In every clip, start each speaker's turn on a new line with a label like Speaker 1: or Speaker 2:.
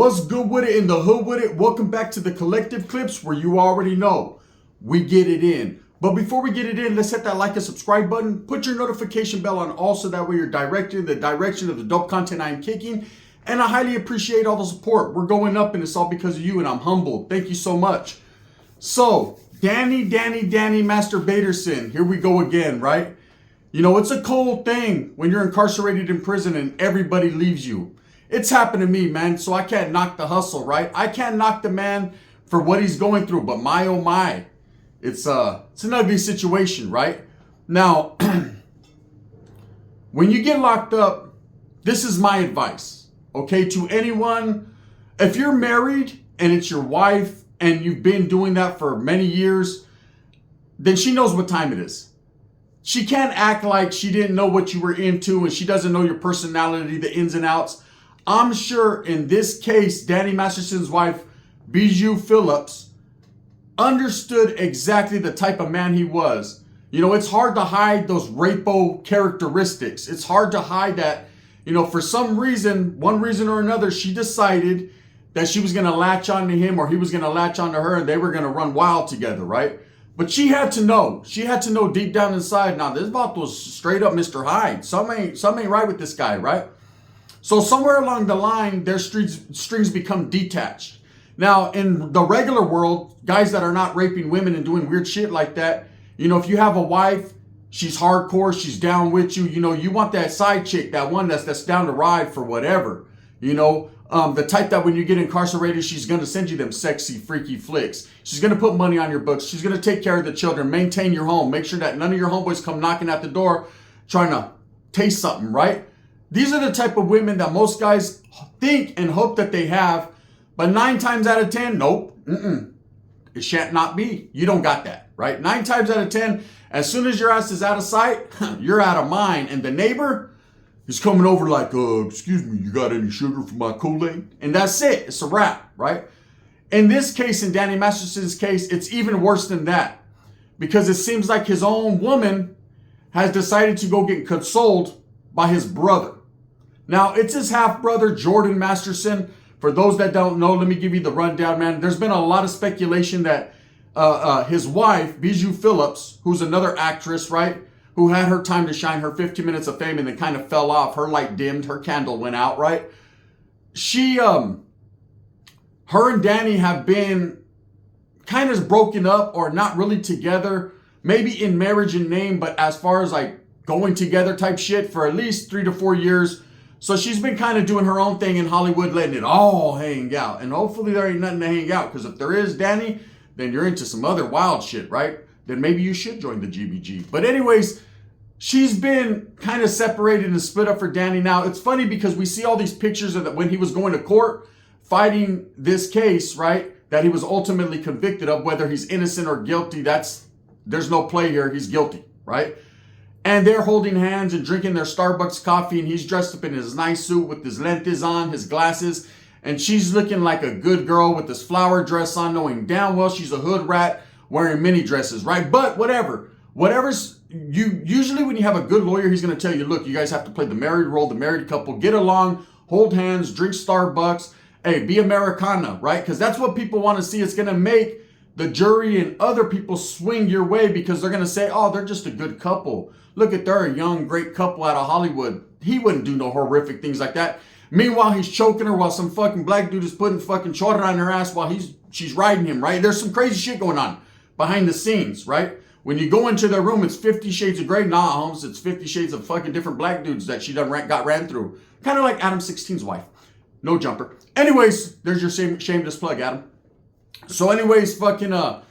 Speaker 1: What's good with it in the hood with it? Welcome back to the Collective Clips, where you already know we get it in. But before we get it in, let's hit that like and subscribe button. Put your notification bell on all so that way you're directed in the direction of the dope content I'm kicking. And I highly appreciate all the support. We're going up and it's all because of you, and I'm humbled. Thank you so much. So, Danny Masterson. Here we go again, right? You know, it's a cold thing when you're incarcerated in prison and everybody leaves you. It's happened to me, man, so I can't knock the hustle, right? I can't knock the man for what he's going through, but my oh my, it's an ugly situation, right? Now, when you get locked up, this is my advice, okay, to anyone. If you're married and it's your wife and you've been doing that for many years, then she knows what time it is. She can't act like she didn't know what you were into and she doesn't know your personality, the ins and outs. I'm sure in this case, Danny Masterson's wife, Bijou Phillips, understood exactly the type of man he was. You know, it's hard to hide those rapo characteristics. It's hard to hide that, you know, for some reason, one reason or another, she decided that she was going to latch on to him or he was going to latch on to her and they were going to run wild together, right? But she had to know. She had to know deep down inside, now this about was straight up Mr. Hyde. Something ain't right with this guy, right? So somewhere along the line, their strings become detached. Now, in the regular world, guys that are not raping women and doing weird shit like that, you know, if you have a wife, she's hardcore, she's down with you, you know, you want that side chick, that one that's down to ride for whatever, you know, the type that when you get incarcerated, she's going to send you them sexy, freaky flicks. She's going to put money on your books. She's going to take care of the children, maintain your home, make sure that none of your homeboys come knocking at the door trying to taste something, right? These are the type of women that most guys think and hope that they have, but 9 times out of 10, nope, it shan't not be. You don't got that, right? 9 times out of 10, as soon as your ass is out of sight, you're out of mind, and the neighbor is coming over like, excuse me, you got any sugar for my Kool-Aid? And that's it. It's a wrap, right? In this case, in Danny Masterson's case, it's even worse than that, because it seems like his own woman has decided to go get consoled by his brother. Now, it's his half-brother, Jordan Masterson. For those that don't know, let me give you the rundown, man. There's been a lot of speculation that his wife, Bijou Phillips, who's another actress, right, who had her time to shine, her 15 minutes of fame, and then kind of fell off. Her light dimmed, her candle went out, right? She, her and Danny have been kind of broken up or not really together, maybe in marriage in name, but as far as like going together type shit for at least 3 to 4 years. So she's been kind of doing her own thing in Hollywood, letting it all hang out. And hopefully there ain't nothing to hang out. Because if there is, Danny, then you're into some other wild shit, right? Then maybe you should join the GBG. But anyways, she's been kind of separated and split up for Danny. Now, it's funny because we see all these pictures of when he was going to court fighting this case, right? That he was ultimately convicted of. Whether he's innocent or guilty, there's no play here. He's guilty, right? And they're holding hands and drinking their Starbucks coffee, and he's dressed up in his nice suit with his lentes on, his glasses, and she's looking like a good girl with this flower dress on, knowing damn well she's a hood rat wearing mini dresses, right? But whatever's usually when you have a good lawyer, he's going to tell you, look, you guys have to play the married role, the married couple, get along, hold hands, drink Starbucks, hey, be Americana, right? Because that's what people want to see. It's going to make the jury and other people swing your way because they're going to say, oh, they're just a good couple. Look at, they're a young, great couple out of Hollywood. He wouldn't do no horrific things like that. Meanwhile, he's choking her while some fucking black dude is putting fucking chorra on her ass while she's riding him, right? There's some crazy shit going on behind the scenes, right? When you go into their room, it's 50 Shades of Grey. Nah, Holmes, it's 50 Shades of fucking different black dudes that she done got ran through. Kind of like Adam 16's wife. No jumper. Anyways, there's your shameless plug, Adam. So anyways, fucking, the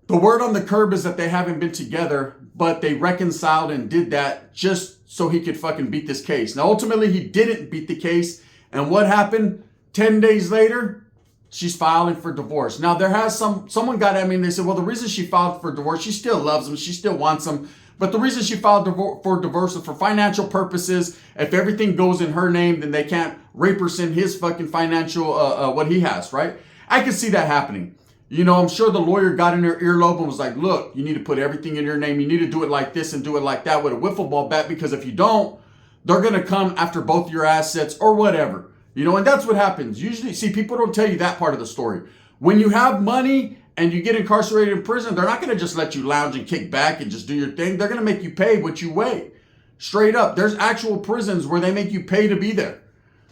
Speaker 1: word on the curb is that they haven't been together, but they reconciled and did that just so he could fucking beat this case. Now, ultimately, he didn't beat the case. And what happened? 10 days later, she's filing for divorce. Now, there has someone got at me and they said, well, the reason she filed for divorce, she still loves him. She still wants him. But the reason she filed for divorce is for financial purposes. If everything goes in her name, then they can't rape her in his fucking financial, what he has, right? I could see that happening. You know, I'm sure the lawyer got in her earlobe and was like, look, you need to put everything in your name. You need to do it like this and do it like that with a wiffle ball bat, because if you don't, they're going to come after both your assets or whatever. And that's what happens. Usually, see, people don't tell you that part of the story. When you have money and you get incarcerated in prison, they're not going to just let you lounge and kick back and just do your thing. They're going to make you pay what you weigh. Straight up. There's actual prisons where they make you pay to be there.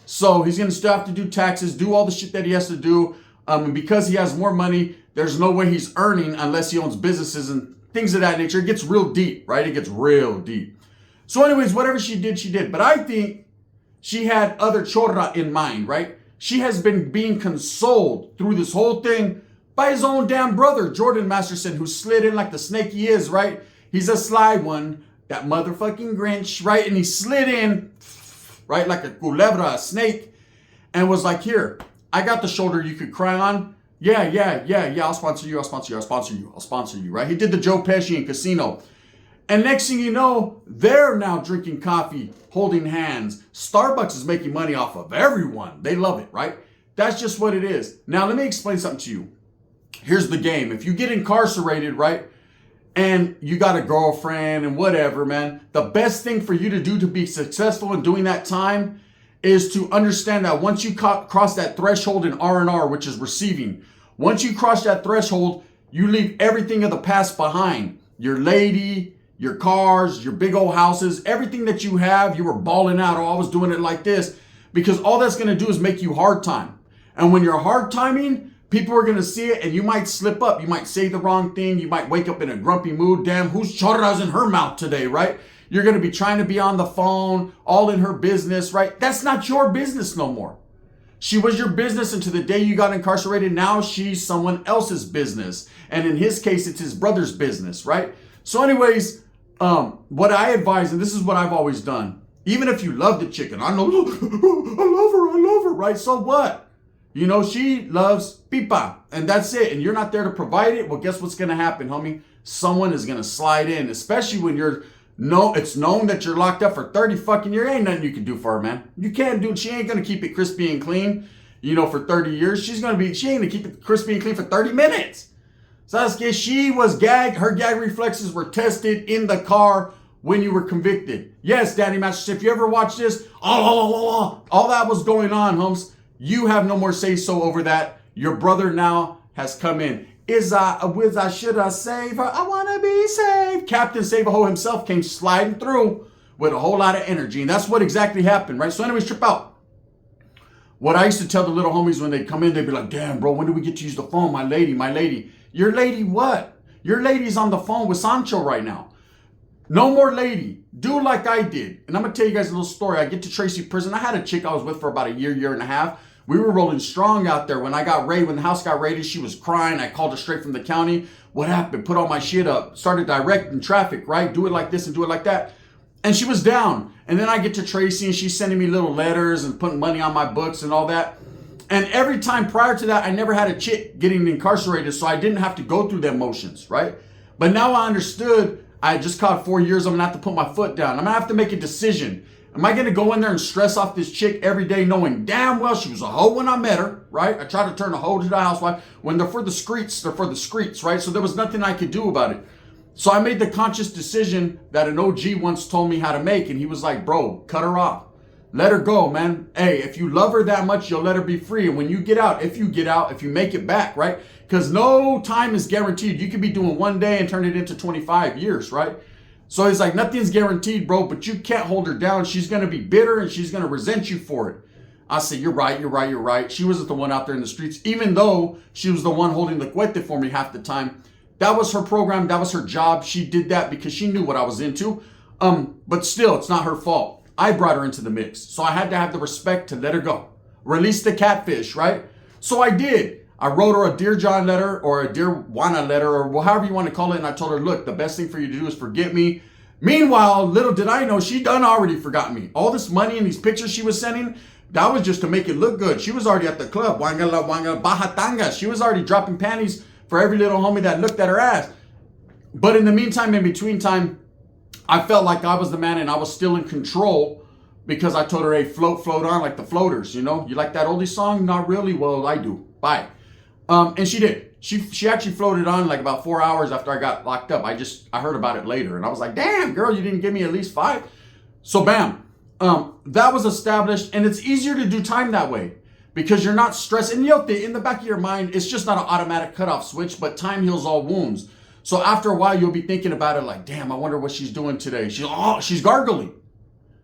Speaker 1: So he's going to still have to do taxes, do all the shit that he has to do. And because he has more money, there's no way he's earning unless he owns businesses and things of that nature. It gets real deep, right? It gets real deep. So anyways, whatever she did, she did. But I think she had other chorra in mind, right? She has been being consoled through this whole thing by his own damn brother, Jordan Masterson, who slid in like the snake he is, right? He's a sly one, that motherfucking Grinch, right? And he slid in, right, like a culebra, a snake, and was like, here, I got the shoulder you could cry on. Yeah, I'll sponsor you, right? He did the Joe Pesci in Casino. And next thing you know, they're now drinking coffee, holding hands. Starbucks is making money off of everyone. They love it, right? That's just what it is. Now, let me explain something to you. Here's the game. If you get incarcerated, right, and you got a girlfriend and whatever, man, the best thing for you to do to be successful in doing that time is to understand that once you cross that threshold in R&R, which is receiving, once you cross that threshold, you leave everything of the past behind. Your lady, your cars, your big old houses, everything that you have, you were balling out, oh, I was doing it like this, because all that's going to do is make you hard time. And when you're hard timing, people are going to see it and you might slip up. You might say the wrong thing. You might wake up in a grumpy mood. Damn, whose chorra's in her mouth today, right? You're going to be trying to be on the phone, all in her business, right? That's not your business no more. She was your business until the day you got incarcerated. Now she's someone else's business. And in his case, it's his brother's business, right? So anyways, what I advise, and this is what I've always done, even if you love the chicken, I know, I love her, right? So what? She loves pipa, and that's it. And you're not there to provide it. Well, guess what's going to happen, homie? Someone is going to slide in, especially when it's known that you're locked up for 30 fucking years. Ain't nothing you can do for her, man. You can't do it. She ain't going to keep it crispy and clean, for 30 years. She ain't going to keep it crispy and clean for 30 minutes. Saskia, she was gagged. Her gag reflexes were tested in the car when you were convicted. Yes, Danny Masters, if you ever watch this, all that was going on, Holmes. You have no more say-so over that. Your brother now has come in. Should I save her? I want to be saved. Captain Save-A-Ho himself came sliding through with a whole lot of energy. And that's what exactly happened, right? So anyways, trip out. What I used to tell the little homies when they'd come in, they'd be like, damn, bro, when do we get to use the phone? My lady. Your lady what? Your lady's on the phone with Sancho right now. No more lady. Do like I did. And I'm going to tell you guys a little story. I get to Tracy Prison. I had a chick I was with for about a year and a half. We were rolling strong out there. When the house got raided, she was crying. I called her straight from the county. What happened? Put all my shit up. Started directing traffic, right? Do it like this and do it like that. And she was down. And then I get to Tracy and she's sending me little letters and putting money on my books and all that. And every time prior to that, I never had a chick getting incarcerated, so I didn't have to go through them motions, right? But now I understood I just caught 4 years. I'm going to have to put my foot down. I'm going to have to make a decision. Am I going to go in there and stress off this chick every day knowing damn well she was a hoe when I met her, right? I tried to turn a hoe to the housewife. When they're for the streets, right? So there was nothing I could do about it. So I made the conscious decision that an OG once told me how to make, and he was like, bro, cut her off. Let her go, man. Hey, if you love her that much, you'll let her be free. And when you get out, if you make it back, right? Because no time is guaranteed. You could be doing 1 day and turn it into 25 years, right? So he's like, nothing's guaranteed, bro, but you can't hold her down. She's going to be bitter and she's going to resent you for it. I say, you're right. She wasn't the one out there in the streets, even though she was the one holding the cuete for me half the time. That was her program. That was her job. She did that because she knew what I was into. But still, it's not her fault. I brought her into the mix. So I had to have the respect to let her go. Release the catfish, right? So I did. I wrote her a Dear John letter or a Dear Juana letter or however you want to call it. And I told her, look, the best thing for you to do is forget me. Meanwhile, little did I know, she done already forgot me. All this money and these pictures she was sending, that was just to make it look good. She was already at the club. Wanga la wanga bahatanga. She was already dropping panties for every little homie that looked at her ass. But in the meantime, in between time, I felt like I was the man and I was still in control because I told her, hey, float on like the floaters, You like that oldie song? Not really. Well, I do. Bye. And she did. She actually floated on like about 4 hours after I got locked up. I heard about it later and I was like, damn, girl, you didn't give me at least 5. So bam, that was established, and it's easier to do time that way because you're not stressed. And in the back of your mind, it's just not an automatic cutoff switch, but time heals all wounds. So after a while, you'll be thinking about it like, damn, I wonder what she's doing today. She's gargling.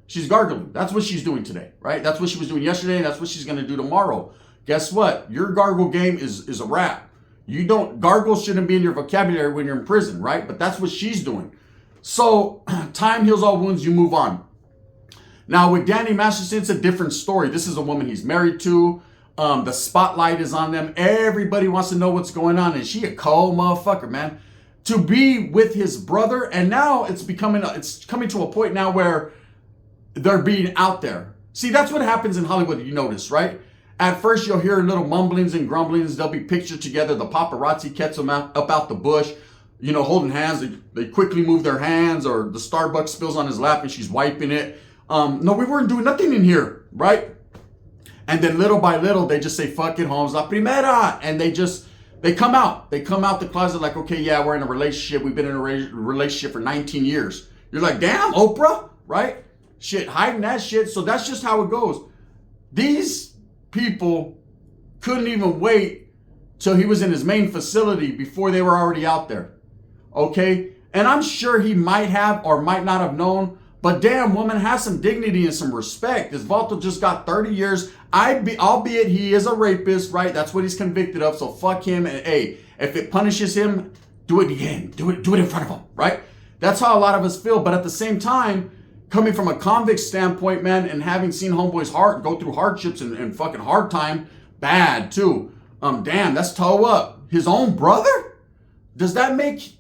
Speaker 1: She's gargling. That's what she's doing today, right? That's what she was doing yesterday, and that's what she's going to do tomorrow. Guess what? Your gargle game is a wrap. Gargle shouldn't be in your vocabulary when you're in prison, right? But that's what she's doing. So time heals all wounds, you move on. Now with Danny Masterson, it's a different story. This is a woman he's married to. The spotlight is on them. Everybody wants to know what's going on. And she a cold motherfucker, man. To be with his brother, and now it's coming to a point now where they're being out there. See, that's what happens in Hollywood, you notice, right? At first, you'll hear little mumblings and grumblings. They'll be pictured together. The paparazzi catch them up out the bush, holding hands. They quickly move their hands, or the Starbucks spills on his lap and she's wiping it. No, we weren't doing nothing in here, right? And then little by little, they just say, fuck it, Holmes, la primera. And they come out. They come out the closet like, okay, yeah, we're in a relationship. We've been in a relationship for 19 years. You're like, damn, Oprah, right? Shit, hiding that shit. So that's just how it goes. These people couldn't even wait till he was in his main facility before they were already out there. Okay? And I'm sure he might have or might not have known, but damn, woman has some dignity and some respect. This Vato just got 30 years. Albeit he is a rapist, right? That's what he's convicted of. So fuck him. And hey, if it punishes him, do it again. Do it in front of him, right? That's how a lot of us feel. But at the same time, coming from a convict standpoint, man, and having seen homeboy's heart go through hardships and fucking hard time, bad too. Damn, that's toe up. His own brother? Does that make?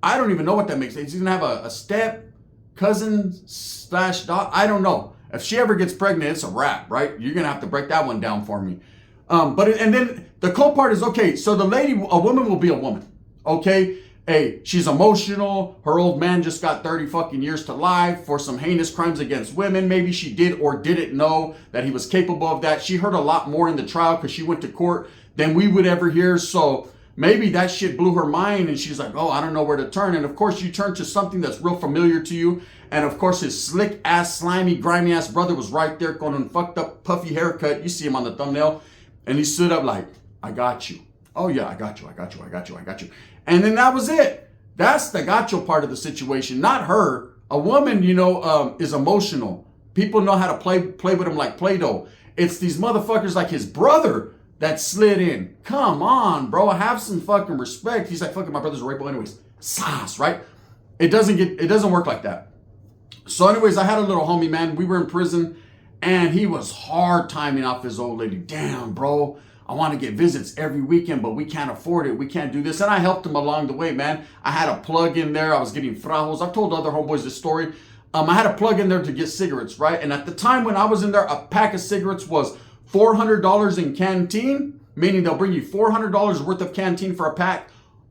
Speaker 1: I don't even know what that makes. He's gonna have a step cousin / dog. I don't know. If she ever gets pregnant, it's a wrap, right? You're gonna have to break that one down for me. And then the cool part is, okay, so a woman will be a woman, okay? Hey, she's emotional. Her old man just got 30 fucking years to life for some heinous crimes against women. Maybe she did or didn't know that he was capable of that. She heard a lot more in the trial because she went to court than we would ever hear. So maybe that shit blew her mind and she's like, oh, I don't know where to turn. And of course you turn to something that's real familiar to you. And of course his slick ass, slimy, grimy ass brother was right there going on fucked up, puffy haircut. You see him on the thumbnail. And he stood up like, I got you. Oh yeah, I got you. And then that was it. That's the gacho part of the situation, not her. A woman, is emotional. People know how to play with him like Play-Doh. It's these motherfuckers like his brother that slid in. Come on, bro. Have some fucking respect. He's like, fucking my brother's a rape anyways. Sauce, right? It doesn't work like that. So anyways, I had a little homie, man. We were in prison and he was hard timing off his old lady. Damn, bro. I want to get visits every weekend, but we can't afford it. We can't do this. And I helped him along the way, man. I had a plug in there. I was getting frajos. I've told other homeboys this story. I had a plug in there to get cigarettes, right? And at the time when I was in there, a pack of cigarettes was $400 in canteen, meaning they'll bring you $400 worth of canteen for a pack,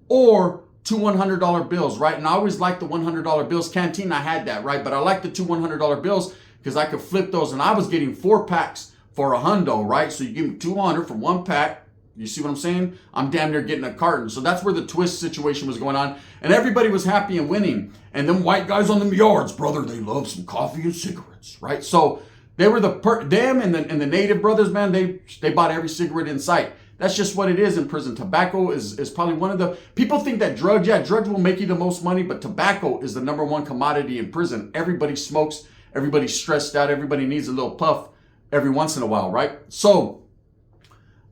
Speaker 1: or two $100 bills, right? And I always liked the $100 bills. Canteen, I had that, right? But I liked the two $100 bills because I could flip those. And I was getting 4 packs for $100, right? So you give me 200 for 1 pack. You see what I'm saying? I'm damn near getting a carton. So that's where the twist situation was going on. And everybody was happy and winning. And them white guys on them yards, brother, they love some coffee and cigarettes, right? So they were them and the native brothers, man, they bought every cigarette in sight. That's just what it is in prison. Tobacco is probably one of the, people think that drugs will make you the most money, but tobacco is the #1 commodity in prison. Everybody smokes, everybody's stressed out, everybody needs a little puff every once in a while, right? So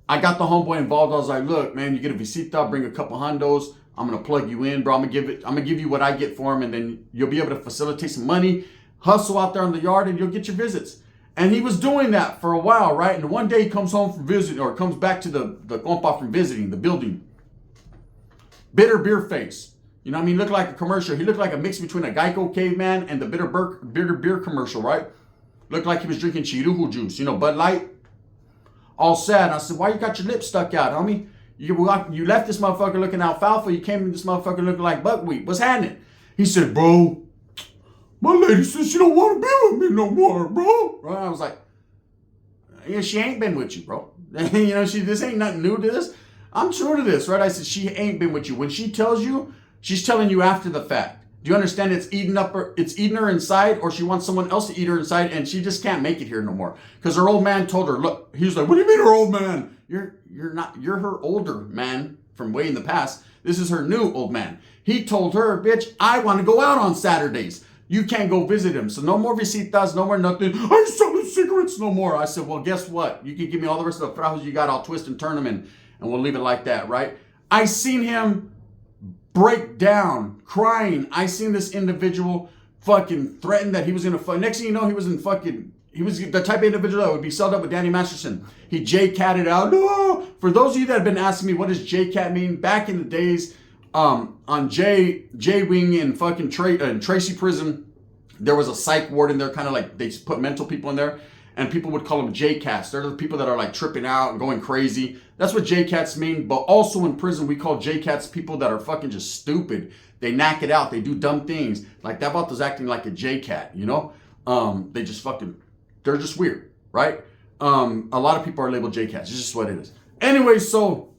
Speaker 1: I got the homeboy involved. I was like, look, man, you get a visita, bring a couple hundos. I'm going to plug you in, bro. I'm going to give you what I get for him. And then you'll be able to facilitate some money, hustle out there in the yard, and you'll get your visits. And he was doing that for a while, right? And one day he comes home from visiting, or comes back to the compa from visiting the building. Bitter beer face. You know what I mean? Looked like a commercial. He looked like a mix between a Geico caveman and the bitter beer commercial, right? Looked like he was drinking Chirujo juice, Bud Light. All sad. I said, why you got your lips stuck out, homie? You left this motherfucker looking alfalfa. You came to this motherfucker looking like buckwheat. What's happening? He said, bro, my lady says she don't want to be with me no more, bro. Right? I was like, yeah, she ain't been with you, bro. This ain't nothing new to this. I'm true to this, right? I said, she ain't been with you. When she tells you, she's telling you after the fact. Do you understand? It's eating her inside, or she wants someone else to eat her inside, and she just can't make it here no more. Because her old man told her, look, he was like, what do you mean her old man? You're her older man from way in the past. This is her new old man. He told her, bitch, I want to go out on Saturdays. You can't go visit him. So no more visitas, no more nothing. I'm selling cigarettes no more. I said, well, guess what? You can give me all the rest of the frajos you got. I'll twist and turn them and we'll leave it like that, right? I seen him break down, crying. I seen this individual fucking threaten that he was gonna next thing you know, he was the type of individual that would be sold up with Danny Masterson. He J-catted out. No! For those of you that have been asking me, what does J-cat mean? Back in the days, on J-Wing in fucking Tracy prison, there was a psych ward in there, kind of like they put mental people in there, and people would call them J-cats. They're the people that are like tripping out and going crazy. That's what J-cats mean. But also in prison, we call J-cats people that are fucking just stupid. They knack it out. They do dumb things. Like that vato's acting like a J-cat, you know? They just fucking, they're just weird, right? A lot of people are labeled J-cats. It's just what it is. Anyway, so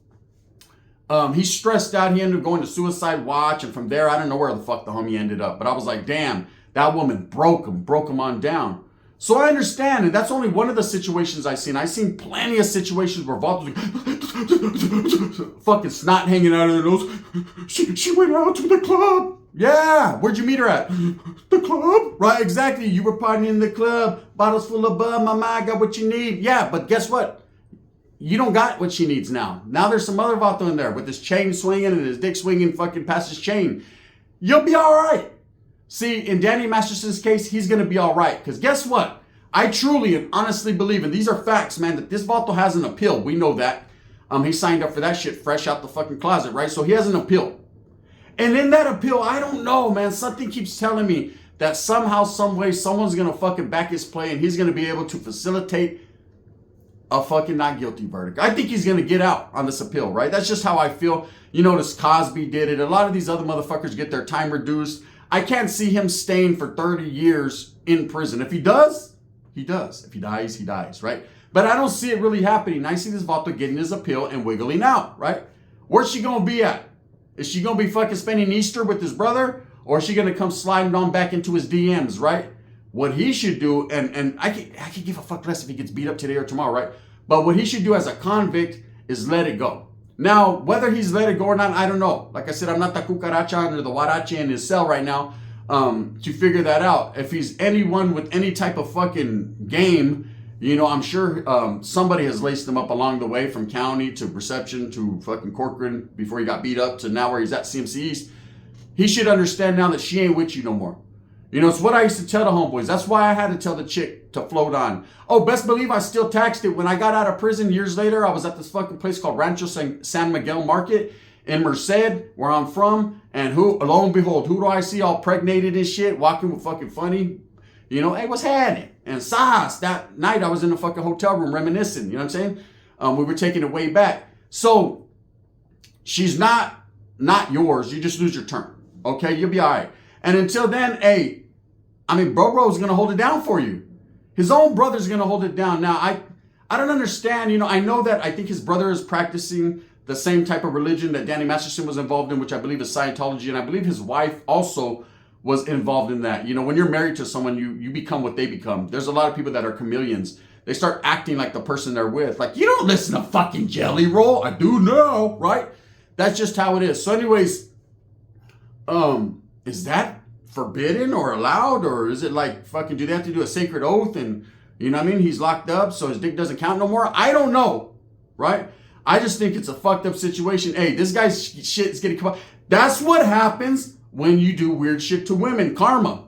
Speaker 1: he's stressed out. He ended up going to suicide watch. And from there, I don't know where the fuck the homie ended up. But I was like, damn, that woman broke him on down. So I understand, and that's only one of the situations I've seen. I've seen plenty of situations where Vatos fucking snot hanging out of their nose. She went out to the club. Yeah, where'd you meet her at? The club. Right, exactly. You were partying in the club. Bottles full of bub. Mama, I got what you need. Yeah, but guess what? You don't got what she needs now. Now there's some other Vato in there with his chain swinging and his dick swinging fucking past his chain. You'll be all right. See, in Danny Masterson's case, he's going to be all right. Because guess what? I truly and honestly believe, and these are facts, man, that this Vato has an appeal. We know that. He signed up for that shit fresh out the fucking closet, right? So he has an appeal. And in that appeal, I don't know, man. Something keeps telling me that somehow, some way, someone's going to fucking back his play and he's going to be able to facilitate a fucking not guilty verdict. I think he's going to get out on this appeal, right? That's just how I feel. You notice Cosby did it. A lot of these other motherfuckers get their time reduced. I can't see him staying for 30 years in prison. If he does, he does. If he dies, he dies, right? But I don't see it really happening. I see this Vato getting his appeal and wiggling out, right? Where's she going to be at? Is she going to be fucking spending Easter with his brother? Or is she going to come sliding on back into his DMs, right? What he should do, and I could give a fuck less if he gets beat up today or tomorrow, right? But what he should do as a convict is let it go. Now, whether he's let it go or not, I don't know. Like I said, I'm not the cucaracha under the huarache in his cell right now to figure that out. If he's anyone with any type of fucking game, you know, I'm sure somebody has laced him up along the way from county to reception to fucking Corcoran before he got beat up to now where he's at CMC East. He should understand now that she ain't with you no more. You know, it's what I used to tell the homeboys. That's why I had to tell the chick to float on. Oh, best believe I still taxed it. When I got out of prison years later, I was at this fucking place called Rancho San Miguel Market in Merced, where I'm from. And lo and behold, who do I see all pregnated and shit, walking with fucking funny? You know, hey, what's happening? And Sahas, that night I was in the fucking hotel room reminiscing. You know what I'm saying? We were taking it way back. So she's not yours. You just lose your turn. Okay, you'll be all right. And until then, hey, I mean, Bro's going to hold it down for you. His own brother's going to hold it down. Now, I don't understand. You know, I know that I think his brother is practicing the same type of religion that Danny Masterson was involved in, which I believe is Scientology. And I believe his wife also was involved in that. You know, when you're married to someone, you become what they become. There's a lot of people that are chameleons. They start acting like the person they're with. Like, you don't listen to fucking Jelly Roll. I do now, right? That's just how it is. So anyways, is that forbidden or allowed, or is it like fucking, do they have to do a sacred oath and, you know what I mean, he's locked up so his dick doesn't count no more? I don't know, right? I just think it's a fucked up situation. Hey, this guy's shit is getting come up. That's what happens when you do weird shit to women. Karma.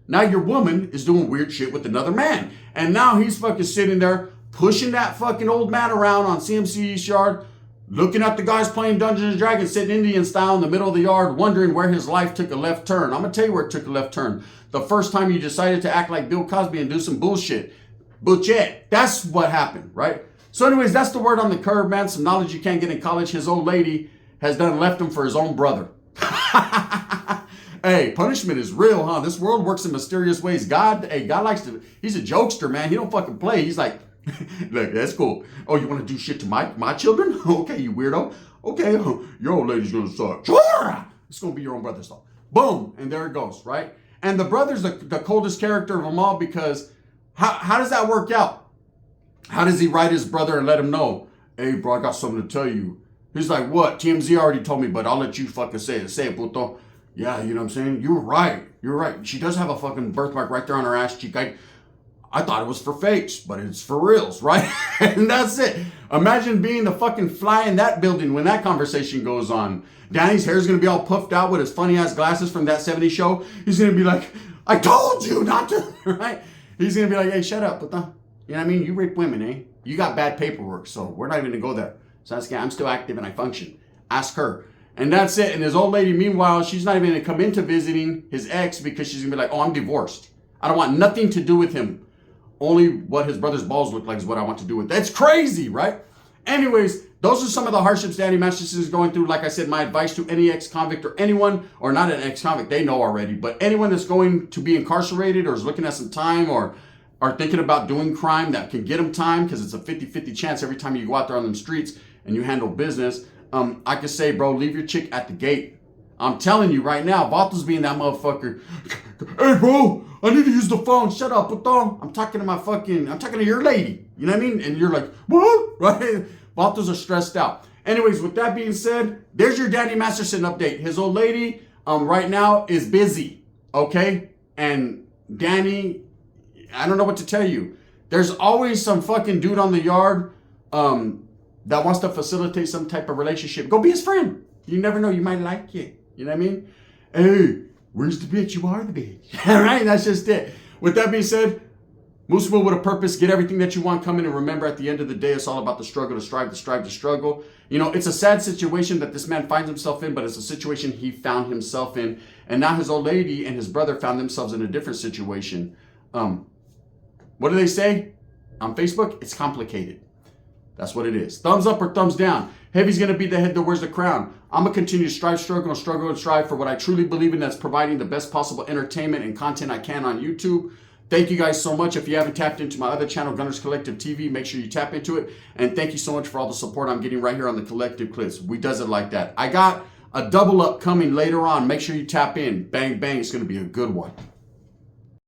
Speaker 1: Now your woman is doing weird shit with another man, and now he's fucking sitting there pushing that fucking old man around on CMC East Yard, looking at the guys playing Dungeons and Dragons, sitting Indian style in the middle of the yard, wondering where his life took a left turn. I'm going to tell you where it took a left turn. The first time you decided to act like Bill Cosby and do some bullshit. Bullshit. That's what happened, right? So anyways, that's the word on the curb, man. Some knowledge you can't get in college. His old lady has done left him for his own brother. Hey, punishment is real, huh? This world works in mysterious ways. God likes to, he's a jokester, man. He don't fucking play. He's like, look, that's cool. Oh, you want to do shit to my children? Okay, you weirdo. Okay, your old lady's gonna suck. Sure! It's gonna be your own brother's fault. Boom, and there it goes, right? And the brother's the coldest character of them all because how does that work out? How does he write his brother and let him know, hey, bro, I got something to tell you? He's like, what? TMZ already told me, but I'll let you fucking say it. Say it, puto. Yeah, you know what I'm saying? You were right. You're right. She does have a fucking birthmark right there on her ass cheek. I thought it was for fakes, but it's for reals, right? And that's it. Imagine being the fucking fly in that building when that conversation goes on. Danny's hair's gonna be all puffed out with his funny ass glasses from that 70s show. He's gonna be like, I told you not to, right? He's gonna be like, hey, shut up, puta. You know what I mean? You rape women, eh? You got bad paperwork, so we're not even gonna go there. So I'm still active and I function. Ask her. And that's it. And his old lady, meanwhile, she's not even gonna come into visiting his ex because she's gonna be like, oh, I'm divorced. I don't want nothing to do with him. Only what his brother's balls look like is what I want to do with. That's crazy, right? Anyways, those are some of the hardships Danny Mastersons is going through. Like I said, my advice to any ex-convict or anyone, or not an ex-convict, they know already, but anyone that's going to be incarcerated or is looking at some time or are thinking about doing crime that can get them time, because it's a 50-50 chance every time you go out there on them streets and you handle business. I can say, bro, leave your chick at the gate. I'm telling you right now, Vatos being that motherfucker. Hey, bro, I need to use the phone. Shut up, puto. I'm talking to your lady. You know what I mean? And you're like, what? Right? Vatos are stressed out. Anyways, with that being said, there's your Danny Masterson update. His old lady right now is busy, okay? And Danny, I don't know what to tell you. There's always some fucking dude on the yard that wants to facilitate some type of relationship. Go be his friend. You never know. You might like it. You know what I mean? Hey, where's the bitch? You are the bitch. All right? That's just it. With that being said, Mooseville with a purpose. Get everything that you want coming. And remember, at the end of the day, it's all about the struggle, to strive, to strive, to struggle. You know, it's a sad situation that this man finds himself in, but it's a situation he found himself in. And now his old lady and his brother found themselves in a different situation. What do they say on Facebook? It's complicated. That's what it is. Thumbs up or thumbs down. Heavy's going to be the head that wears the crown. I'm going to continue to strive, struggle, and strive for what I truly believe in, that's providing the best possible entertainment and content I can on YouTube. Thank you guys so much. If you haven't tapped into my other channel, Gunners Collective TV, make sure you tap into it. And thank you so much for all the support I'm getting right here on the Collective Clips. We does it like that. I got a double up coming later on. Make sure you tap in. Bang, bang. It's going to be a good one.